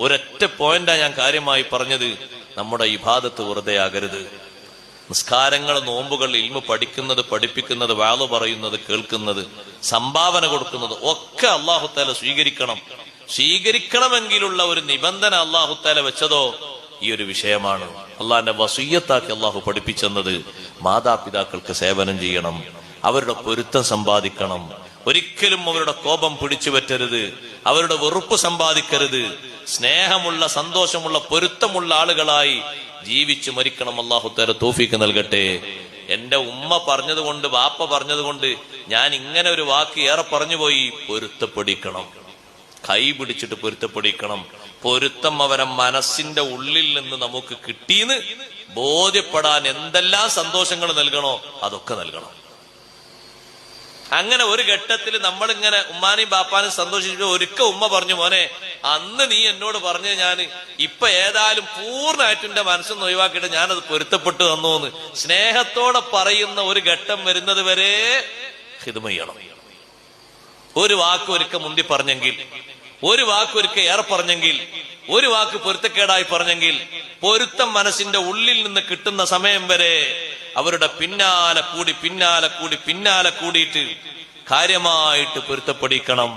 ഒരൊറ്റ പോയിന്റാ ഞാൻ കാര്യമായി പറഞ്ഞത്. നമ്മുടെ ഇബാദത്ത് വെറുതെ ആകരുത്. നിസ്കാരങ്ങൾ, നോമ്പുകൾ, ഇൽമു പഠിക്കുന്നത്, പഠിപ്പിക്കുന്നത്, വാള് പറയുന്നത്, കേൾക്കുന്നത്, സംഭാവന കൊടുക്കുന്നത് ഒക്കെ അല്ലാഹു തആല സ്വീകരിക്കണം. സ്വീകരിക്കണമെങ്കിലുള്ള ഒരു നിബന്ധന അല്ലാഹു തആല വെച്ചതോ ഈ ഒരു വിഷയമാണ്. അള്ളാഹിന്റെ വസിയ്യത്താക്കി അല്ലാഹു പഠിപ്പിച്ചെന്നത് മാതാപിതാക്കൾക്ക് സേവനം ചെയ്യണം, അവരുടെ പൊരുത്തം സമ്പാദിക്കണം, ഒരിക്കലും അവരുടെ കോപം പിടിച്ചു പറ്റരുത്, അവരുടെ വെറുപ്പ് സമ്പാദിക്കരുത്, സ്നേഹമുള്ള, സന്തോഷമുള്ള, പൊരുത്തമുള്ള ആളുകളായി ജീവിച്ചു മരിക്കണം. അല്ലാഹു തആല തൗഫീഖ് നൽകട്ടെ. എന്റെ ഉമ്മ പറഞ്ഞതുകൊണ്ട്, വാപ്പ പറഞ്ഞതുകൊണ്ട് ഞാൻ ഇങ്ങനെ ഒരു വാക്ക് ഏറെ പറഞ്ഞുപോയി. പൊരുത്തപ്പെടിക്കണം, കൈ പിടിച്ചിട്ട് പൊരുത്തപ്പെടിക്കണം. പൊരുത്തം അവരെ മനസ്സിന്റെ ഉള്ളിൽ നിന്ന് നമുക്ക് കിട്ടിയെന്ന് ബോധ്യപ്പെടാൻ എന്തെല്ലാം സന്തോഷങ്ങൾ നൽകണോ അതൊക്കെ നൽകണം. അങ്ങനെ ഒരു ഘട്ടത്തിൽ നമ്മളിങ്ങനെ ഉമ്മാനെയും ബാപ്പാനും സന്തോഷിച്ചു. ഒരിക്കൽ ഉമ്മ പറഞ്ഞു, മോനെ അന്ന് നീ എന്നോട് പറഞ്ഞ് ഞാൻ ഇപ്പൊ ഏതായാലും പൂർണ്ണമായിട്ട് എന്റെ മനസ്സൊന്ന് ഒഴിവാക്കിയിട്ട് ഞാനത് പൊരുത്തപ്പെട്ടു തന്നോന്ന് സ്നേഹത്തോടെ പറയുന്ന ഒരു ഘട്ടം വരുന്നത് വരെ ഖിദ്മ ചെയ്യണം. ഒരു വാക്ക് ഒരിക്കൽ മുന്തി പറഞ്ഞെങ്കിൽ, ഒരു വാക്ക് ഒരിക്കൽ ഏറെ പറഞ്ഞെങ്കിൽ, ഒരു വാക്ക് പൊരുത്തക്കേടായി പറഞ്ഞെങ്കിൽ, പൊരുത്തം മനസ്സിന്റെ ഉള്ളിൽ നിന്ന് കിട്ടുന്ന സമയം വരെ അവരുടെ പിന്നാലെ കൂടിയിട്ട് കാര്യമായിട്ട് പൊരുത്തപ്പെടിക്കണം.